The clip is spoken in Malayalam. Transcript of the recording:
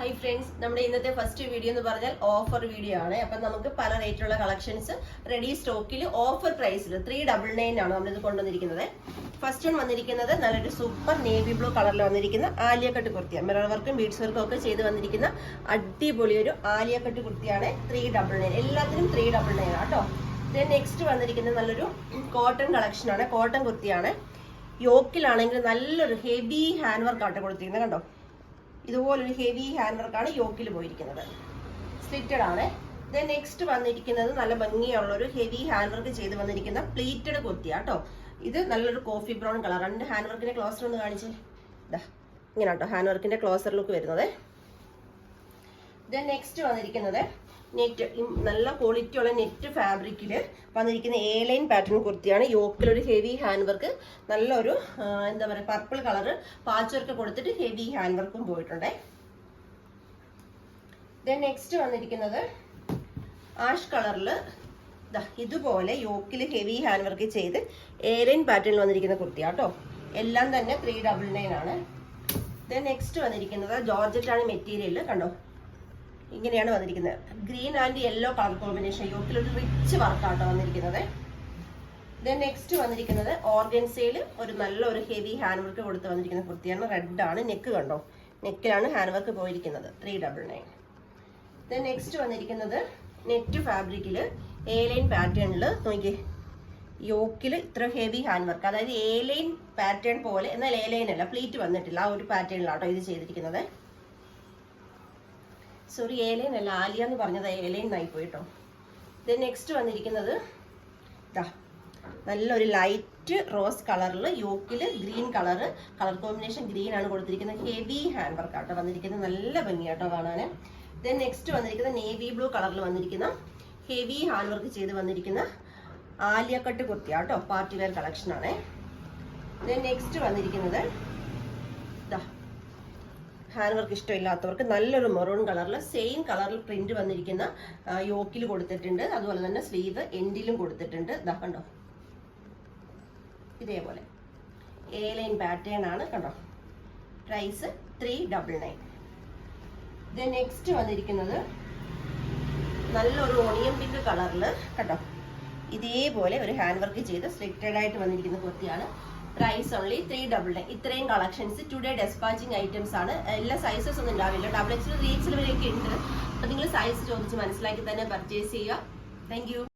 Hi friends, നമ്മുടെ ഇന്നത്തെ ഫസ്റ്റ് വീഡിയോ എന്ന് പറഞ്ഞാൽ ഓഫർ വീഡിയോ ആണ്. അപ്പോൾ നമുക്ക് പല റേറ്റിലുള്ള കളക്ഷൻസ് റെഡി സ്റ്റോക്കിൽ ഓഫർ പ്രൈസിൽ 399 ആണ് നമ്മൾ ഇത് കൊണ്ടുവന്നിരിക്കുന്നത്. ഫസ്റ്റ് വൺ വന്നിരിക്കുന്നത് നല്ലൊരു സൂപ്പർ നേവി ബ്ലൂ കളറിൽ വന്നിരിക്കുന്ന ആലിയ കട്ട് കുർത്തിയാണ്. മിറർ വർക്കും ബീഡ്സ് വർക്കും ഒക്കെ ചെയ്ത് വന്നിരിക്കുന്ന അടിപൊളി ഒരു ആലിയ കട്ട് കുർത്തിയാണ് 399. എല്ലാത്തിനും 399 ആണ് കേട്ടോ. ദെൻ നെക്സ്റ്റ് വന്നിരിക്കുന്നത് നല്ലൊരു കോട്ടൺ കളക്ഷൻ ആണ്. കോട്ടൺ കുർത്തിയാണ്. യോക്കിലാണെങ്കിൽ നല്ലൊരു ഹെവി ഹാൻഡ് വർക്ക് ആയിട്ട് കൊടുത്തിരിക്കുന്നത് കണ്ടോ. ഇതുപോലൊരു ഹെവി ഹാൻഡ് വർക്കാണ് യോക്കിൽ പോയിരിക്കുന്നത്. സ്ലിറ്റഡ് ആണ്. ദെൻ നെക്സ്റ്റ് വന്നിരിക്കുന്നത് നല്ല ഭംഗിയുള്ള ഒരു ഹെവി ഹാൻഡ് വർക്ക് ചെയ്ത് വന്നിരിക്കുന്ന പ്ലീറ്റഡ് കുർത്തിയാണ് കേട്ടോ. ഇത് നല്ലൊരു കോഫി ബ്രൗൺ കളർ. രണ്ട് ഹാൻഡ് വർക്കിന്റെ ക്ലോസർ ഒന്ന് കാണിച്ചേ. ഇതാ ഇങ്ങനെ കേട്ടോ ഹാൻഡ് വർക്കിന്റെ ക്ലോസർ ലുക്ക് വരുന്നത്. ദെൻ നെക്സ്റ്റ് വന്നിരിക്കുന്നത് നെറ്റ്, നല്ല ക്വാളിറ്റി ഉള്ള നെറ്റ് ഫാബ്രിക്കിൽ വന്നിരിക്കുന്ന എ ലൈൻ പാറ്റേൺ കുർത്തിയാണ്. യോക്കിലൊരു ഹെവി ഹാൻഡ് വർക്ക്, നല്ലൊരു എന്താ പറയുക പർപ്പിൾ കളറ് പാച്ച് വർക്ക് കൊടുത്തിട്ട് ഹെവി ഹാൻഡ് വർക്കും പോയിട്ടുണ്ട്. ദെൻ നെക്സ്റ്റ് വന്നിരിക്കുന്നത് ആഷ് കളറിൽ ഇതുപോലെ യോക്കിൽ ഹെവി ഹാൻഡ് വർക്ക് ചെയ്ത് എ ലൈൻ പാറ്റേണിൽ വന്നിരിക്കുന്ന കുർത്തിയാണ് കേട്ടോ. എല്ലാം തന്നെ 399 ആണ്. ദെൻ നെക്സ്റ്റ് വന്നിരിക്കുന്നത് ജോർജറ്റ് ആണ് മെറ്റീരിയൽ കണ്ടോ. ഇങ്ങനെയാണ് വന്നിരിക്കുന്നത്. Green and yellow colour combination. യോക്കിലൊരു റിച്ച് വർക്കാട്ടോ വന്നിരിക്കുന്നത്. ദെൻ നെക്സ്റ്റ് വന്നിരിക്കുന്നത് ഓർഗൻസയിൽ ഒരു നല്ലൊരു ഹെവി ഹാൻഡ് വർക്ക് കൊടുത്ത് വന്നിരിക്കുന്ന കുർത്തിയാണ്. റെഡ് ആണ്. നെക്ക് കണ്ടോ, നെക്കിലാണ് ഹാൻഡ് വർക്ക് പോയിരിക്കുന്നത്. 399. ദെൻ നെക്സ്റ്റ് വന്നിരിക്കുന്നത് നെറ്റ് ഫാബ്രിക്കിൽ എ ലൈൻ പാറ്റേണിൽ നോക്കിയേ. യോക്കിൽ ഇത്ര ഹെവി ഹാൻഡ് വർക്ക്, അതായത് എ ലൈൻ പാറ്റേൺ പോലെ, എന്നാൽ എ ലൈൻ അല്ല, പ്ലീറ്റ് വന്നിട്ടില്ല. ആ ഒരു പാറ്റേണിലാട്ടോ ഇത് ചെയ്തിരിക്കുന്നത്. സോറി, എ ലൈൻ അല്ല, ആലിയ എന്ന് പറഞ്ഞത് എ ലൈൻ ആയി പോയിട്ടോ. ദെൻ നെക്സ്റ്റ് വന്നിരിക്കുന്നത് നല്ലൊരു ലൈറ്റ് റോസ് കളറിൽ യോക്കിൽ ഗ്രീൻ കളർ കോമ്പിനേഷൻ ഗ്രീൻ ആണ് കൊടുത്തിരിക്കുന്നത്. ഹെവി ഹാൻഡ് വർക്ക് ആട്ടോ വന്നിരിക്കുന്നത്. നല്ല ഭംഗിയാട്ടോ കാണാൻ. ദെൻ നെക്സ്റ്റ് വന്നിരിക്കുന്നത് നേവി ബ്ലൂ കളറിൽ വന്നിരിക്കുന്ന ഹെവി ഹാൻഡ് വർക്ക് ചെയ്ത് വന്നിരിക്കുന്ന ആലിയ കട്ട് കുർത്തിയാട്ടോ. പാർട്ടി വെയർ കളക്ഷൻ ആണ്. ദെൻ നെക്സ്റ്റ് വന്നിരിക്കുന്നത് ഹാൻഡ് വർക്ക് ഇഷ്ടമില്ലാത്തവർക്ക് നല്ലൊരു മെറൂൺ കളറിൽ സെയിം കളറിൽ പ്രിന്റ് വന്നിരിക്കുന്ന യോക്കിൽ കൊടുത്തിട്ടുണ്ട്. അതുപോലെ തന്നെ സ്ലീവ് എൻഡിലും കൊടുത്തിട്ടുണ്ട്. ഇതാ കണ്ടോ, ഇതേപോലെ എ ലൈൻ പാറ്റേൺ ആണ് കണ്ടോ. പ്രൈസ് 399. ദെൻ നെക്സ്റ്റ് വന്നിരിക്കുന്നത് നല്ലൊരു ഓണിയൻ പിങ്ക് കളറിൽ കണ്ടോ. ഇതേപോലെ ഒരു ഹാൻഡ് വർക്ക് ചെയ്ത് സ്ലിറ്റഡ് ആയിട്ട് വന്നിരിക്കുന്ന കുർത്തിയാണ്. Price only 399. ഇത്രയും കളക്ഷൻസ് ടുഡേ ഡെസ്പാച്ചിങ് ഐറ്റംസ് ആണ്. എല്ലാ സൈസസ് ഒന്നും ഉണ്ടാവില്ല. XXL 3XL വരെയൊക്കെ ഉണ്ട്. അപ്പോൾ നിങ്ങൾ സൈസ് ചോദിച്ച് മനസ്സിലാക്കി തന്നെ പർച്ചേസ് ചെയ്യുക. Thank you.